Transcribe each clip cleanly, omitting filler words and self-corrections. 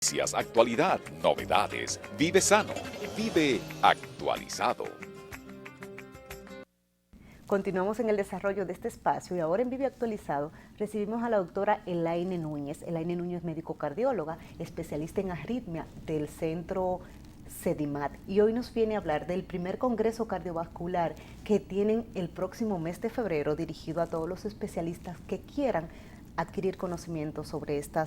Noticias, actualidad, novedades. Vive sano, vive actualizado. Continuamos en el desarrollo de este espacio y ahora en Vive Actualizado recibimos a la doctora Elaine Núñez. Elaine Núñez, médico cardióloga, especialista en arritmia del centro CEDIMAT. Y hoy nos viene a hablar del primer congreso cardiovascular que tienen el próximo mes de febrero, dirigido a todos los especialistas que quieran adquirir conocimiento sobre este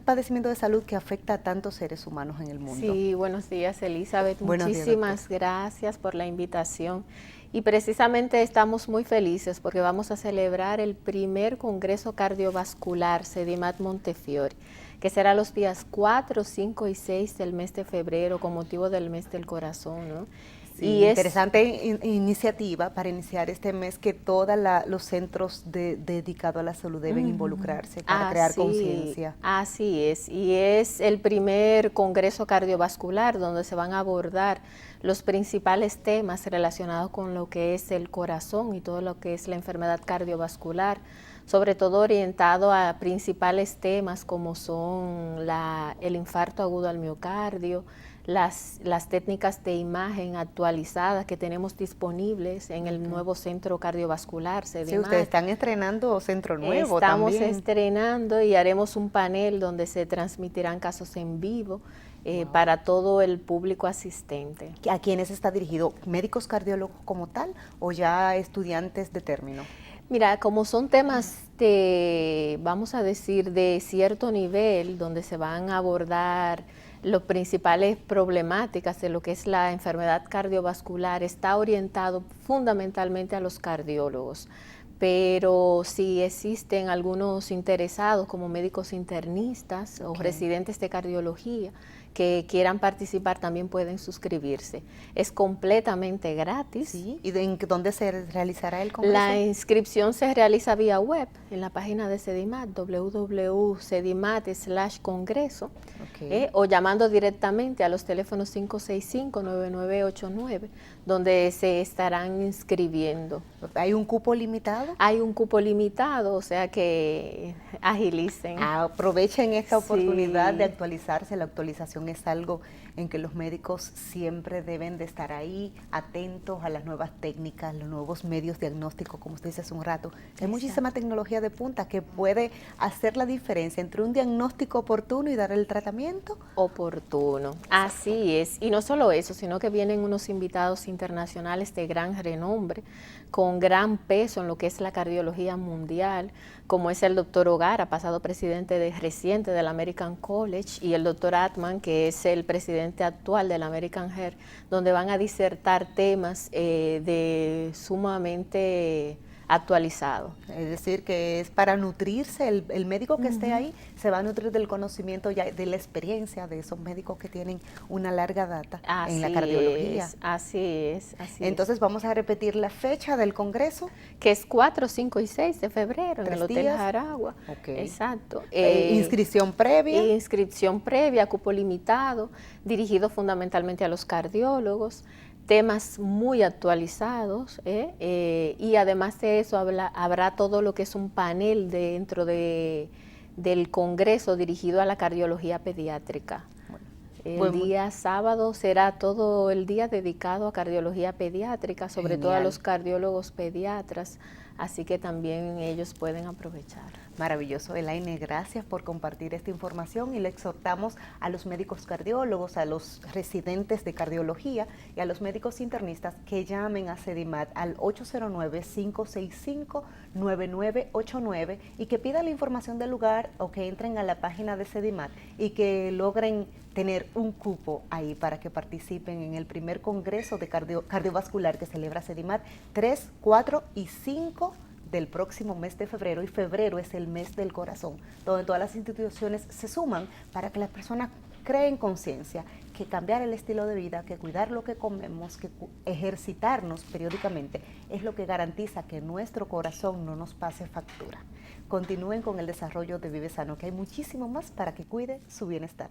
padecimiento de salud que afecta a tantos seres humanos en el mundo. Sí, buenos días, Elizabeth. Buenos días, Muchísimas gracias por la invitación. Y precisamente estamos muy felices porque vamos a celebrar el primer Congreso Cardiovascular CEDIMAT Montefiore, que será los días 4, 5 y 6 del mes de febrero con motivo del mes del corazón, ¿no? Sí, y interesante iniciativa para iniciar este mes que todos los centros dedicados a la salud deben involucrarse para crear conciencia. Así es, y es el primer congreso cardiovascular donde se van a abordar los principales temas relacionados con lo que es el corazón y todo lo que es la enfermedad cardiovascular, sobre todo orientado a principales temas como son el infarto agudo al miocardio, las técnicas de imagen actualizadas que tenemos disponibles en el nuevo centro cardiovascular CEDIMAT. Sí, ustedes están estrenando centro nuevo Estamos también. estrenando y haremos un panel donde se transmitirán casos en vivo para todo el público asistente. ¿A quiénes está dirigido? ¿Médicos cardiólogos como tal o ya estudiantes de término? Mira, como son temas de, vamos a decir, de cierto nivel, donde se van a abordar las principales problemáticas de lo que es la enfermedad cardiovascular, está orientado fundamentalmente a los cardiólogos. Pero si existen algunos interesados como médicos internistas o residentes de cardiología que quieran participar, también pueden suscribirse. Es completamente gratis. Sí. ¿Y dónde se realizará el congreso? La inscripción se realiza vía web en la página de CEDIMAT, www.cedimat/congreso, o llamando directamente a los teléfonos 565-9989, donde se estarán inscribiendo. ¿Hay un cupo limitado? Hay un cupo limitado, o sea que agilicen. Aprovechen esta oportunidad de actualizarse. La actualización es algo en que los médicos siempre deben de estar ahí, atentos a las nuevas técnicas, los nuevos medios diagnósticos, como usted dice hace un rato. Hay muchísima tecnología de punta que puede hacer la diferencia entre un diagnóstico oportuno y dar el tratamiento oportuno. Así es. Y no solo eso, sino que vienen unos invitados internacionales de gran renombre, con gran peso en lo que es la cardiología mundial, como es el doctor Ogara, pasado presidente reciente del American College, y el doctor Atman, que es el presidente actual del American Heart, donde van a disertar temas de sumamente actualizado. Es decir, que es para nutrirse, el médico que esté ahí se va a nutrir del conocimiento, ya de la experiencia de esos médicos que tienen una larga data en la cardiología. Así es. Entonces vamos a repetir la fecha del congreso. Que es 4, 5 y 6 de febrero en el Hotel días. Jaragua. Okay. Exacto. Inscripción previa. Inscripción previa, cupo limitado, dirigido fundamentalmente a los cardiólogos, temas muy actualizados, y además de eso habrá todo lo que es un panel dentro del Congreso dirigido a la cardiología pediátrica. El día sábado será todo el día dedicado a cardiología pediátrica, sobre todo a los cardiólogos pediatras, así que también ellos pueden aprovechar. Maravilloso, Elaine, gracias por compartir esta información y le exhortamos a los médicos cardiólogos, a los residentes de cardiología y a los médicos internistas que llamen a CEDIMAT al 809-565-9989 y que pidan la información del lugar o que entren a la página de CEDIMAT y que logren tener un cupo ahí para que participen en el primer congreso de cardiovascular que celebra CEDIMAT 3, 4 y 5 del próximo mes de febrero, y febrero es el mes del corazón, donde todas las instituciones se suman para que las personas creen conciencia que cambiar el estilo de vida, que cuidar lo que comemos, que ejercitarnos periódicamente es lo que garantiza que nuestro corazón no nos pase factura. Continúen con el desarrollo de Vive Sano, que hay muchísimo más para que cuide su bienestar.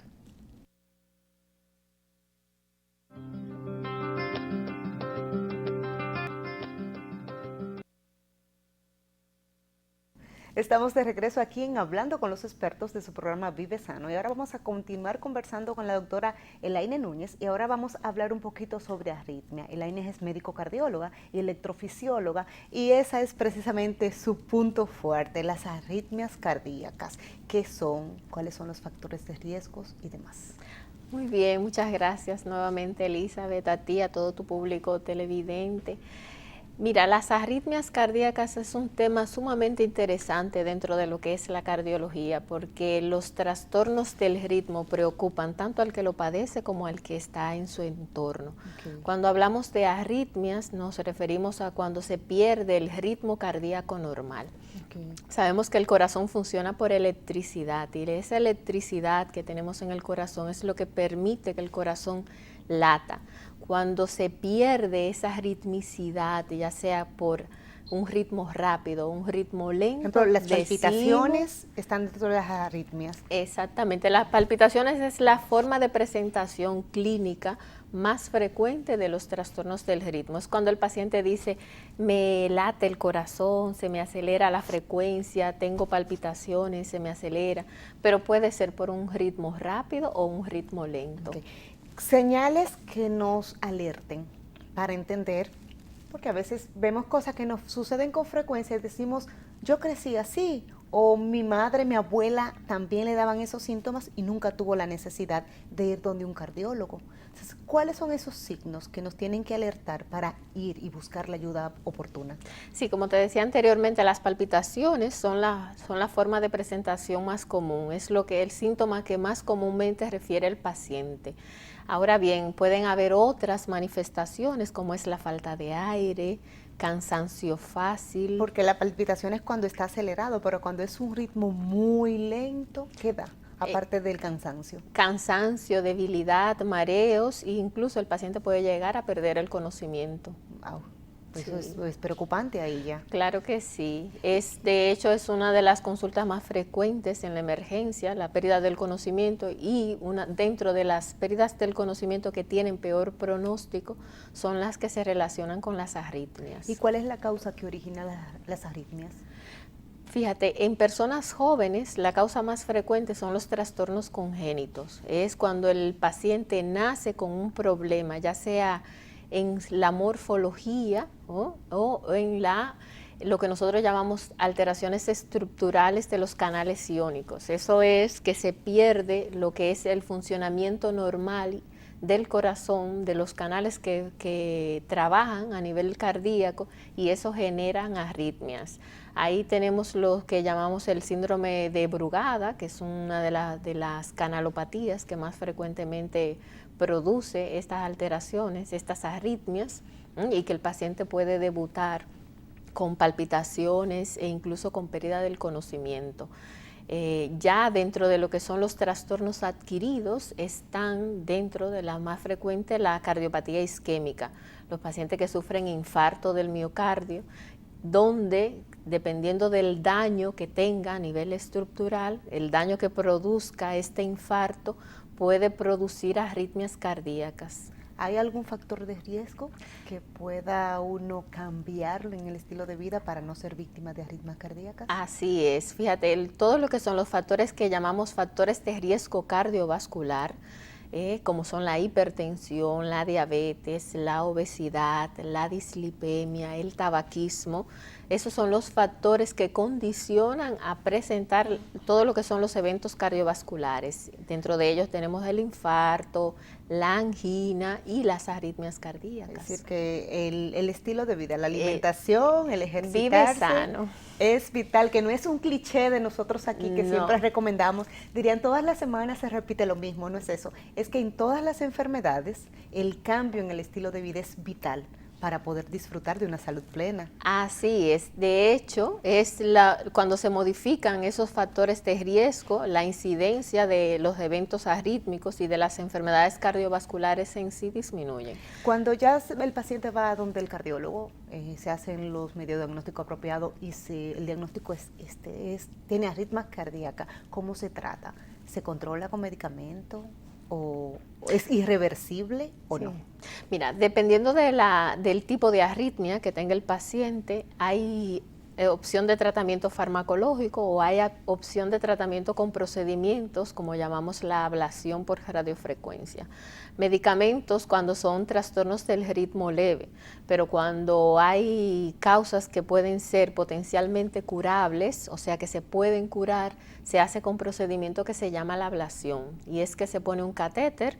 Estamos de regreso aquí en Hablando con los expertos de su programa Vive Sano y ahora vamos a continuar conversando con la doctora Elaine Núñez y ahora vamos a hablar un poquito sobre arritmia. Elaine es médico cardióloga y electrofisióloga y esa es precisamente su punto fuerte, las arritmias cardíacas. ¿Qué son? ¿Cuáles son los factores de riesgos y demás? Muy bien, muchas gracias nuevamente, Elizabeth, a ti, a todo tu público televidente. Mira, las arritmias cardíacas es un tema sumamente interesante dentro de lo que es la cardiología, porque los trastornos del ritmo preocupan tanto al que lo padece como al que está en su entorno. Okay. Cuando hablamos de arritmias, nos referimos a cuando se pierde el ritmo cardíaco normal. Okay. Sabemos que el corazón funciona por electricidad y esa electricidad que tenemos en el corazón es lo que permite que el corazón lata. Cuando se pierde esa ritmicidad, ya sea por un ritmo rápido, un ritmo lento. Por ejemplo, las palpitaciones están dentro de las arritmias. Exactamente, las palpitaciones es la forma de presentación clínica más frecuente de los trastornos del ritmo. Es cuando el paciente dice, me late el corazón, se me acelera la frecuencia, tengo palpitaciones, se me acelera, pero puede ser por un ritmo rápido o un ritmo lento. Okay. Señales que nos alerten para entender, porque a veces vemos cosas que nos suceden con frecuencia y decimos, yo crecí así, o mi madre, mi abuela también le daban esos síntomas y nunca tuvo la necesidad de ir donde un cardiólogo. Entonces, ¿cuáles son esos signos que nos tienen que alertar para ir y buscar la ayuda oportuna? Sí, como te decía anteriormente, las palpitaciones son la forma de presentación más común, es el síntoma que más comúnmente refiere el paciente. Ahora bien, pueden haber otras manifestaciones como es la falta de aire, cansancio fácil. Porque la palpitación es cuando está acelerado, pero cuando es un ritmo muy lento, ¿qué da? Aparte del cansancio. Cansancio, debilidad, mareos e incluso el paciente puede llegar a perder el conocimiento. Wow. Eso es preocupante ahí ya. Claro que sí. De hecho, es una de las consultas más frecuentes en la emergencia, la pérdida del conocimiento, y dentro de las pérdidas del conocimiento que tienen peor pronóstico son las que se relacionan con las arritmias. ¿Y cuál es la causa que origina las arritmias? Fíjate, en personas jóvenes la causa más frecuente son los trastornos congénitos. Es cuando el paciente nace con un problema, ya sea en la morfología o en lo que nosotros llamamos alteraciones estructurales de los canales iónicos. Eso es que se pierde lo que es el funcionamiento normal del corazón, de los canales que trabajan a nivel cardíaco y eso generan arritmias. Ahí tenemos lo que llamamos el síndrome de Brugada, que es una de las canalopatías que más frecuentemente produce estas alteraciones, estas arritmias, y que el paciente puede debutar con palpitaciones e incluso con pérdida del conocimiento. Ya dentro de lo que son los trastornos adquiridos están dentro de la más frecuente la cardiopatía isquémica, los pacientes que sufren infarto del miocardio, donde dependiendo del daño que tenga a nivel estructural, el daño que produzca este infarto puede producir arritmias cardíacas. ¿Hay algún factor de riesgo que pueda uno cambiarlo en el estilo de vida para no ser víctima de arritmias cardíacas? Así es, fíjate, todo lo que son los factores que llamamos factores de riesgo cardiovascular, como son la hipertensión, la diabetes, la obesidad, la dislipemia, el tabaquismo. Esos son los factores que condicionan a presentar todo lo que son los eventos cardiovasculares. Dentro de ellos tenemos el infarto, la angina y las arritmias cardíacas. Es decir, que el estilo de vida, la alimentación, el ejercitarse, vive sano, es vital, que no es un cliché de nosotros aquí que siempre recomendamos. Dirían, todas las semanas se repite lo mismo, no es eso. Es que en todas las enfermedades el cambio en el estilo de vida es vital para poder disfrutar de una salud plena. Así es. De hecho, cuando se modifican esos factores de riesgo, la incidencia de los eventos arrítmicos y de las enfermedades cardiovasculares en sí disminuye. Cuando ya el paciente va a donde el cardiólogo, se hacen los medios de diagnóstico apropiado y el diagnóstico tiene arritmia cardíaca, ¿cómo se trata? ¿Se controla con medicamento? ¿O es irreversible o no? Mira, dependiendo del tipo de arritmia que tenga el paciente, hay opción de tratamiento farmacológico o hay opción de tratamiento con procedimientos, como llamamos la ablación por radiofrecuencia. Medicamentos cuando son trastornos del ritmo leve, pero cuando hay causas que pueden ser potencialmente curables, o sea que se pueden curar, se hace con procedimiento que se llama la ablación, y es que se pone un catéter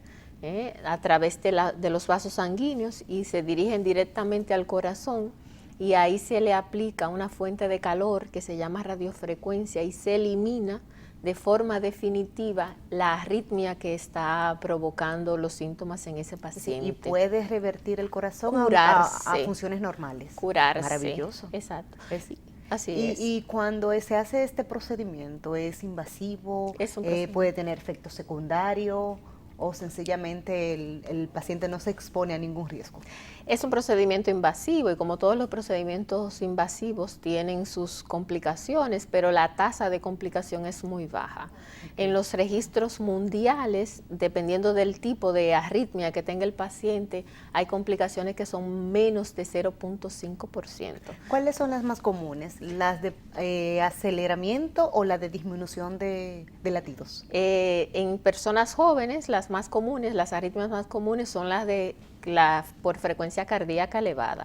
a través de los vasos sanguíneos y se dirigen directamente al corazón, y ahí se le aplica una fuente de calor que se llama radiofrecuencia y se elimina de forma definitiva la arritmia que está provocando los síntomas en ese paciente. Y puede revertir el corazón a funciones normales. Curarse. Maravilloso. Exacto. Así es. Y cuando se hace este procedimiento, ¿es invasivo? ¿Puede tener efectos secundarios? ¿O sencillamente el paciente no se expone a ningún riesgo? Es un procedimiento invasivo y como todos los procedimientos invasivos tienen sus complicaciones, pero la tasa de complicación es muy baja. En los registros mundiales, dependiendo del tipo de arritmia que tenga el paciente, hay complicaciones que son menos de 0.5%. ¿Cuáles son las más comunes? ¿Las de aceleramiento o la de disminución de latidos? En personas jóvenes, las arritmias más comunes son las de por frecuencia cardíaca elevada.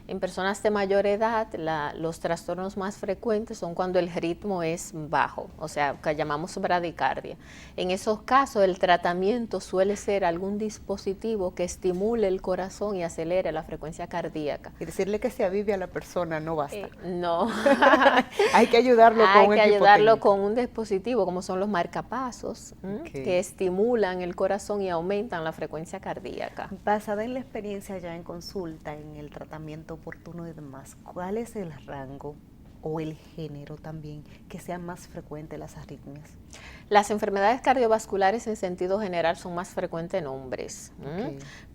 En personas de mayor edad, los trastornos más frecuentes son cuando el ritmo es bajo, o sea, que llamamos bradicardia. En esos casos, el tratamiento suele ser algún dispositivo que estimule el corazón y acelere la frecuencia cardíaca. Y decirle que se avive a la persona no basta. No. Hay que ayudarlo con un dispositivo, como son los marcapasos, que estimulan el corazón y aumentan la frecuencia cardíaca. Basada en la experiencia ya en consulta, en el tratamiento oportuno y demás, ¿cuál es el rango o el género también que sean más frecuentes las arritmias? Las enfermedades cardiovasculares en sentido general son más frecuentes en hombres,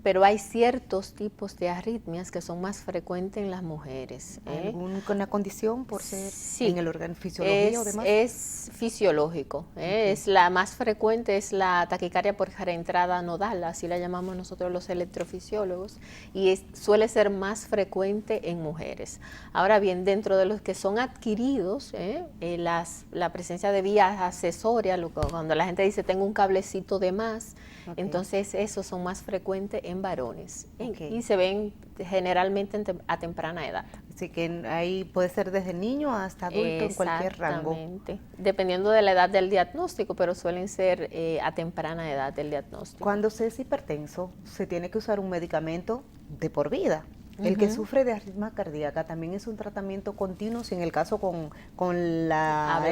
pero hay ciertos tipos de arritmias que son más frecuentes en las mujeres. ¿Alguna condición por ser en el órgano fisiología o demás? Es fisiológico. Es la más frecuente, es la taquicardia por reentrada nodal, así la llamamos nosotros los electrofisiólogos, y suele ser más frecuente en mujeres. Ahora bien, dentro de los que son adquiridos, la presencia de vías accesorias, cuando la gente dice tengo un cablecito de más, entonces esos son más frecuentes en varones y se ven generalmente a temprana edad. Así que ahí puede ser desde niño hasta adulto en cualquier rango. Exactamente, dependiendo de la edad del diagnóstico, pero suelen ser a temprana edad del diagnóstico. Cuando se es hipertenso, se tiene que usar un medicamento de por vida. El que sufre de arritmia cardíaca también es un tratamiento continuo. Si en el caso con la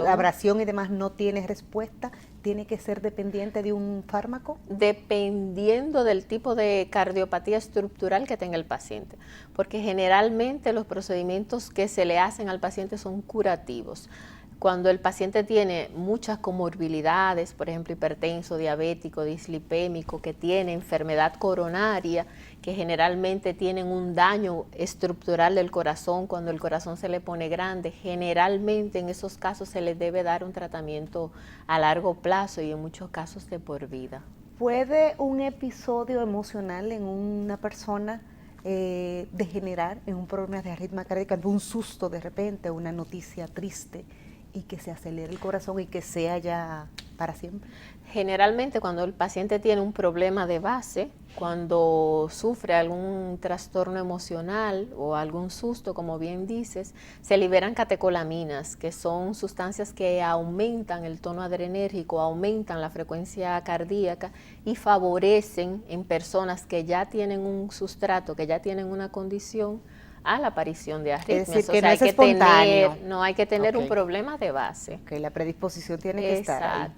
abrasión y demás no tiene respuesta, ¿tiene que ser dependiente de un fármaco? Dependiendo del tipo de cardiopatía estructural que tenga el paciente, porque generalmente los procedimientos que se le hacen al paciente son curativos. Cuando el paciente tiene muchas comorbilidades, por ejemplo, hipertenso, diabético, dislipémico, que tiene enfermedad coronaria, que generalmente tienen un daño estructural del corazón, cuando el corazón se le pone grande, generalmente en esos casos se les debe dar un tratamiento a largo plazo y en muchos casos de por vida. ¿Puede un episodio emocional en una persona degenerar en un problema de arritmia cardíaca, un susto de repente, una noticia triste, y que se acelere el corazón y que sea ya para siempre? Generalmente cuando el paciente tiene un problema de base, cuando sufre algún trastorno emocional o algún susto, como bien dices, se liberan catecolaminas, que son sustancias que aumentan el tono adrenérgico, aumentan la frecuencia cardíaca y favorecen en personas que ya tienen un sustrato, que ya tienen una condición, a la aparición de arritmias. Es decir, que no es espontáneo. Hay que tener un problema de base. La predisposición tiene que estar ahí.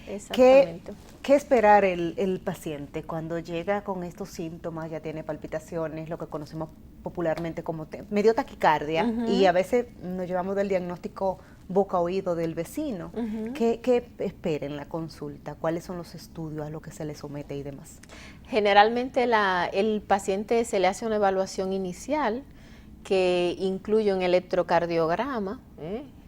Exactamente. ¿Qué esperar el paciente cuando llega con estos síntomas? Ya tiene palpitaciones, lo que conocemos popularmente como medio taquicardia, y a veces nos llevamos del diagnóstico boca-oído del vecino. ¿Qué espera en la consulta? ¿Cuáles son los estudios a los que se le somete y demás? Generalmente el paciente se le hace una evaluación inicial que incluye un electrocardiograma,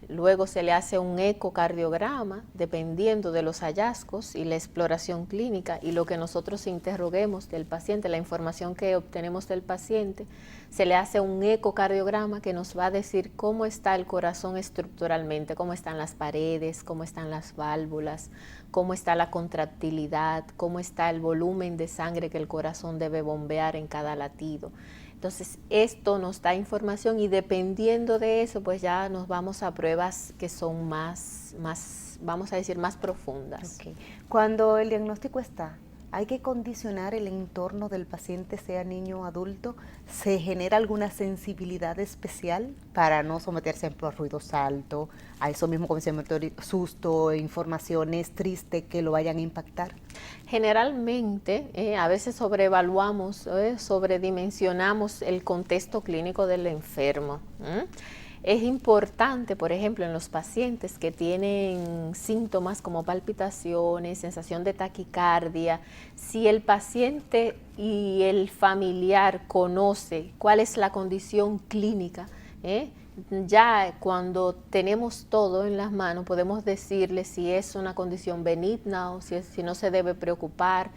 luego se le hace un ecocardiograma dependiendo de los hallazgos y la exploración clínica y lo que nosotros interroguemos del paciente, la información que obtenemos del paciente, se le hace un ecocardiograma que nos va a decir cómo está el corazón estructuralmente, cómo están las paredes, cómo están las válvulas, cómo está la contractilidad, cómo está el volumen de sangre que el corazón debe bombear en cada latido. Entonces, esto nos da información y dependiendo de eso, pues ya nos vamos a pruebas que son más vamos a decir, más profundas. Okay. Cuando el diagnóstico está, ¿hay que condicionar el entorno del paciente, sea niño o adulto? ¿Se genera alguna sensibilidad especial para no someterse, por ejemplo, a ruidos altos, a eso mismo como se llama, susto, informaciones tristes que lo vayan a impactar? Generalmente, a veces sobrevaluamos, sobredimensionamos el contexto clínico del enfermo. Es importante, por ejemplo, en los pacientes que tienen síntomas como palpitaciones, sensación de taquicardia, si el paciente y el familiar conoce cuál es la condición clínica, ya cuando tenemos todo en las manos podemos decirle si es una condición benigna o si no se debe preocupar.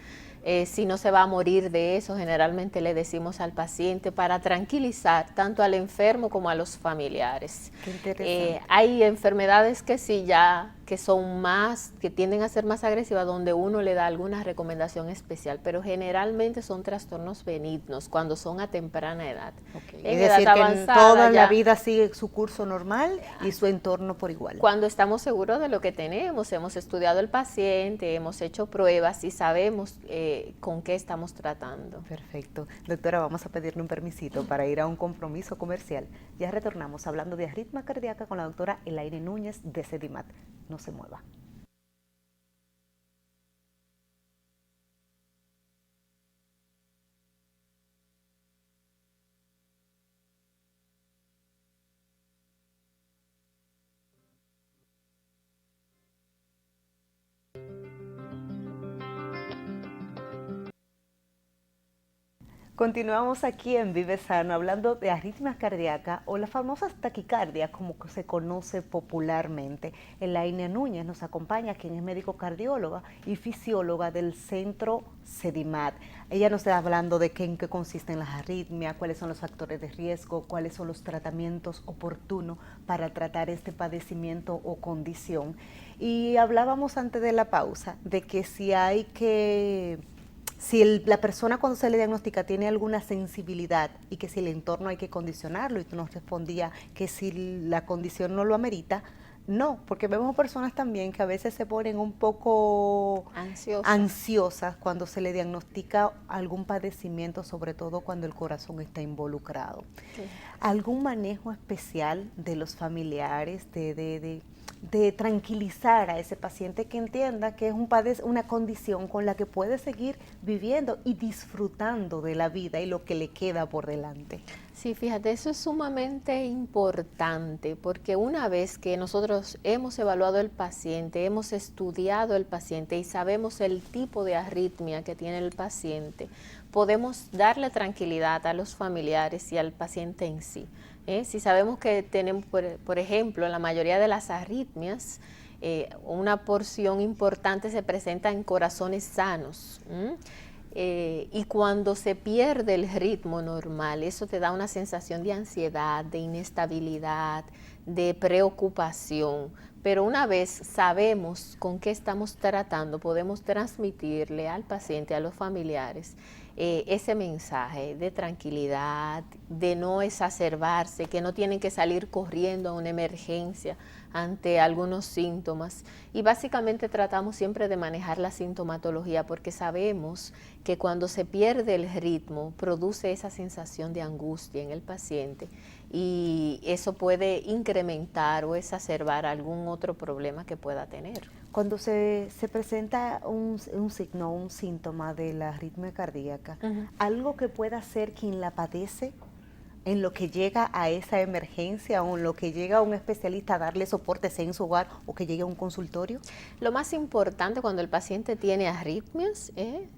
Si no se va a morir de eso, generalmente le decimos al paciente para tranquilizar tanto al enfermo como a los familiares. Qué interesante. Hay enfermedades que sí ya, que son más, que tienden a ser más agresivas, donde uno le da alguna recomendación especial, pero generalmente son trastornos benignos cuando son a temprana edad. Okay. En es decir, edad que toda ya, la vida sigue su curso normal y su entorno por igual. Cuando estamos seguros de lo que tenemos, hemos estudiado el paciente, hemos hecho pruebas y sabemos con qué estamos tratando. Perfecto. Doctora, vamos a pedirle un permisito para ir a un compromiso comercial. Ya retornamos hablando de arritmia cardíaca con la doctora Elaine Núñez de Sedimat. No se mueva. Continuamos aquí en Vive Sano hablando de arritmia cardíaca o las famosas taquicardias como se conoce popularmente. Elaine Núñez nos acompaña, quien es médico cardióloga y fisióloga del centro Sedimat. Ella nos está hablando de en qué consisten las arritmias, cuáles son los factores de riesgo, cuáles son los tratamientos oportunos para tratar este padecimiento o condición. Y hablábamos antes de la pausa de que si la persona cuando se le diagnostica tiene alguna sensibilidad y que si el entorno hay que condicionarlo, y tú nos respondías que si la condición no lo amerita, no, porque vemos personas también que a veces se ponen un poco ansiosas cuando se le diagnostica algún padecimiento, sobre todo cuando el corazón está involucrado. Sí. ¿Algún manejo especial de los familiares de tranquilizar a ese paciente que entienda que es una condición con la que puede seguir viviendo y disfrutando de la vida y lo que le queda por delante? Sí, fíjate, eso es sumamente importante porque una vez que nosotros hemos evaluado el paciente, hemos estudiado el paciente y sabemos el tipo de arritmia que tiene el paciente, podemos darle tranquilidad a los familiares y al paciente en sí. Si sabemos que tenemos, por ejemplo, en la mayoría de las arritmias, una porción importante se presenta en corazones sanos. Y cuando se pierde el ritmo normal, eso te da una sensación de ansiedad, de inestabilidad, de preocupación. Pero una vez sabemos con qué estamos tratando, podemos transmitirle al paciente, a los familiares, ese mensaje de tranquilidad, de no exacerbarse, que no tienen que salir corriendo a una emergencia ante algunos síntomas. Y básicamente tratamos siempre de manejar la sintomatología porque sabemos que cuando se pierde el ritmo produce esa sensación de angustia en el paciente y eso puede incrementar o exacerbar algún otro problema que pueda tener. Cuando se presenta un signo, un síntoma de la arritmia cardíaca, algo que pueda hacer quien la padece en lo que llega a esa emergencia o en lo que llega a un especialista a darle soporte, sea en su hogar o que llegue a un consultorio? Lo más importante cuando el paciente tiene arritmias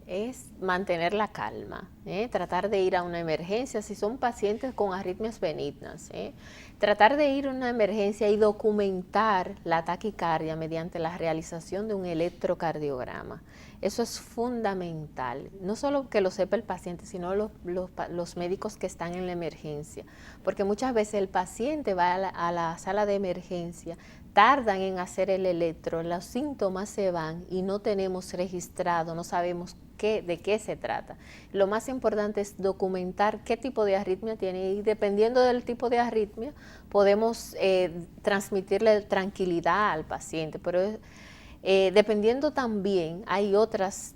es mantener la calma. tratar de ir a una emergencia si son pacientes con arritmias benignas, tratar de ir a una emergencia y documentar la taquicardia mediante la realización de un electrocardiograma. Eso es fundamental, no solo que lo sepa el paciente, sino los médicos que están en la emergencia, porque muchas veces el paciente va a la sala de emergencia, tardan en hacer el electro, los síntomas se van y no tenemos registrado, no sabemos de qué se trata. Lo más importante es documentar qué tipo de arritmia tiene y dependiendo del tipo de arritmia podemos transmitirle tranquilidad al paciente, pero dependiendo también hay otras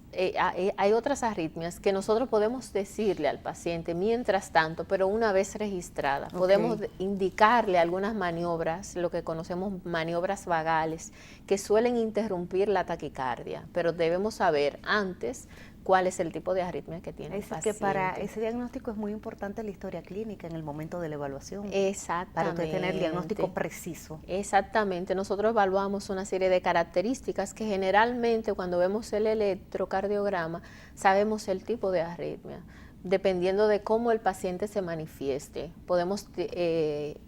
arritmias que nosotros podemos decirle al paciente mientras tanto, pero una vez registrada. Okay. Podemos indicarle algunas maniobras, lo que conocemos maniobras vagales, que suelen interrumpir la taquicardia, pero debemos saber antes cuál es el tipo de arritmia que tiene el paciente. Es que para ese diagnóstico es muy importante la historia clínica en el momento de la evaluación. Exactamente. Para usted tener el diagnóstico preciso. Exactamente. Nosotros evaluamos una serie de características que generalmente cuando vemos el electrocardiograma sabemos el tipo de arritmia. Dependiendo de cómo el paciente se manifieste, podemos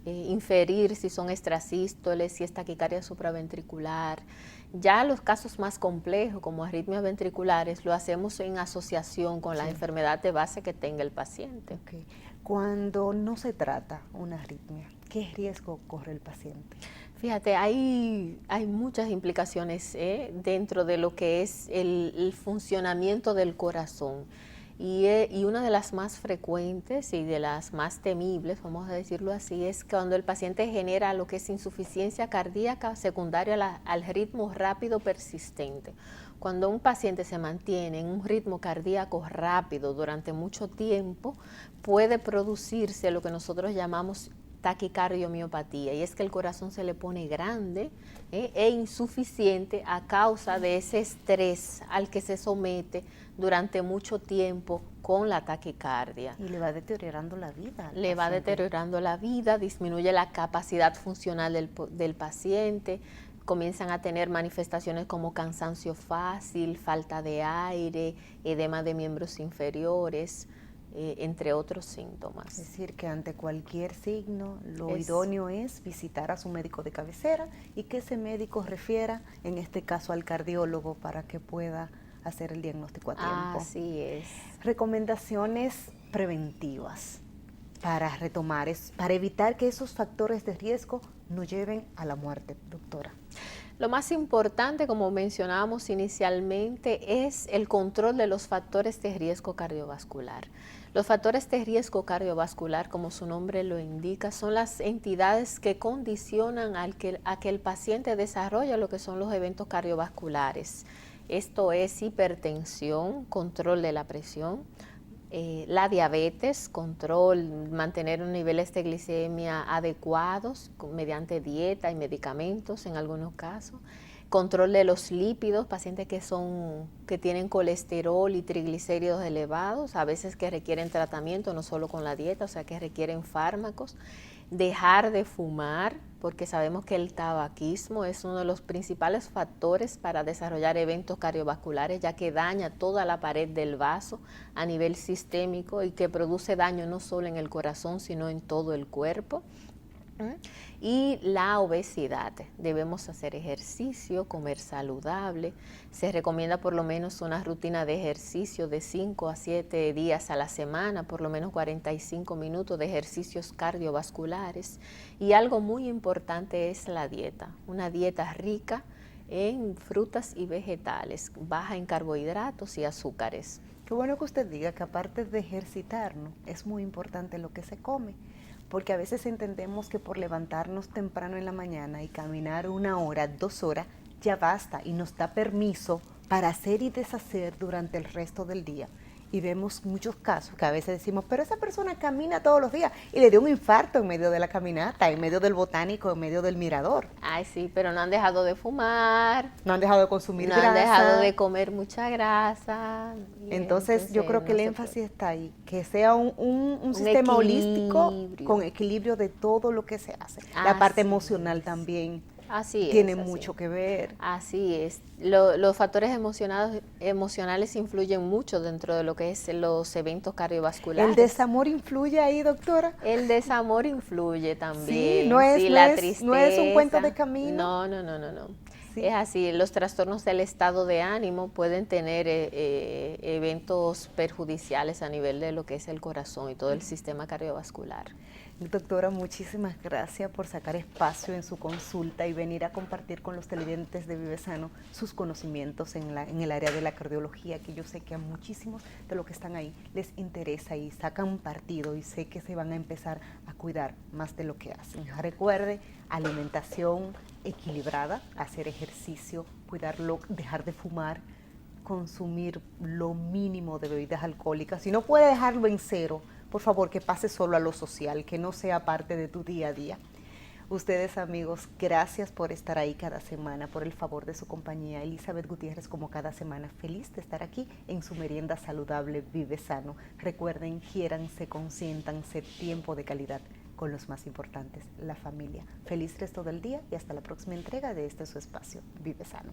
inferir si son extrasístoles, si es taquicardia supraventricular. Ya los casos más complejos, como arritmias ventriculares, lo hacemos en asociación con la enfermedad de base que tenga el paciente. Okay. Cuando no se trata una arritmia, ¿qué riesgo corre el paciente? Fíjate, hay muchas implicaciones dentro de lo que es el funcionamiento del corazón. Y una de las más frecuentes y de las más temibles, vamos a decirlo así, es cuando el paciente genera lo que es insuficiencia cardíaca secundaria al ritmo rápido persistente. Cuando un paciente se mantiene en un ritmo cardíaco rápido durante mucho tiempo, puede producirse lo que nosotros llamamos taquicardiomiopatía, y es que el corazón se le pone grande e insuficiente a causa de ese estrés al que se somete durante mucho tiempo con la taquicardia. Y le va deteriorando la vida. Le va deteriorando la vida, disminuye la capacidad funcional del paciente, comienzan a tener manifestaciones como cansancio fácil, falta de aire, edema de miembros inferiores, entre otros síntomas. Es decir, que ante cualquier signo, lo idóneo es visitar a su médico de cabecera y que ese médico refiera, en este caso al cardiólogo, para que pueda hacer el diagnóstico a tiempo. Así es. Recomendaciones preventivas para retomar, para evitar que esos factores de riesgo nos lleven a la muerte, doctora. Lo más importante, como mencionábamos inicialmente, es el control de los factores de riesgo cardiovascular. Los factores de riesgo cardiovascular, como su nombre lo indica, son las entidades que condicionan a que el paciente desarrolle lo que son los eventos cardiovasculares. Esto es hipertensión, control de la presión, la diabetes, control, mantener niveles de glicemia adecuados mediante dieta y medicamentos en algunos casos, control de los lípidos, pacientes que tienen colesterol y triglicéridos elevados, a veces que requieren tratamiento, no solo con la dieta, o sea que requieren fármacos, dejar de fumar, porque sabemos que el tabaquismo es uno de los principales factores para desarrollar eventos cardiovasculares, ya que daña toda la pared del vaso a nivel sistémico y que produce daño no solo en el corazón, sino en todo el cuerpo. Y la obesidad, debemos hacer ejercicio, comer saludable, se recomienda por lo menos una rutina de ejercicio de 5 a 7 días a la semana, por lo menos 45 minutos de ejercicios cardiovasculares, y algo muy importante es la dieta, una dieta rica en frutas y vegetales, baja en carbohidratos y azúcares. Qué bueno que usted diga que aparte de ejercitarnos, es muy importante lo que se come. Porque a veces entendemos que por levantarnos temprano en la mañana y caminar 1 hora, 2 horas, ya basta y nos da permiso para hacer y deshacer durante el resto del día. Y vemos muchos casos que a veces decimos, pero esa persona camina todos los días y le dio un infarto en medio de la caminata, en medio del botánico, en medio del mirador. Ay, sí, pero no han dejado de fumar. No han dejado de consumir grasa. No han dejado de comer mucha grasa. Entonces yo creo que el énfasis está ahí, que sea un sistema holístico con equilibrio de todo lo que se hace. La parte emocional también. Así tiene es, así. mucho que ver. Así es. Los factores emocionales influyen mucho dentro de lo que es los eventos cardiovasculares. ¿El desamor influye ahí, doctora? El desamor influye también. Sí, no es, Sí, no la es, tristeza. no es un cuento de camino. No. Sí. Es así. Los trastornos del estado de ánimo pueden tener eventos perjudiciales a nivel de lo que es el corazón y todo el sistema cardiovascular. Doctora, muchísimas gracias por sacar espacio en su consulta y venir a compartir con los televidentes de Vive Sano sus conocimientos en el área de la cardiología, que yo sé que a muchísimos de los que están ahí les interesa y sacan partido, y sé que se van a empezar a cuidar más de lo que hacen. Recuerde, alimentación equilibrada, hacer ejercicio, cuidarlo, dejar de fumar, consumir lo mínimo de bebidas alcohólicas. Si no puede dejarlo en cero, por favor, que pase solo a lo social, que no sea parte de tu día a día. Ustedes, amigos, gracias por estar ahí cada semana, por el favor de su compañía. Elizabeth Gutiérrez, como cada semana, feliz de estar aquí en su merienda saludable Vive Sano. Recuerden, quiéranse, consiéntanse, tiempo de calidad con los más importantes, la familia. Feliz resto del día y hasta la próxima entrega de este su espacio, Vive Sano.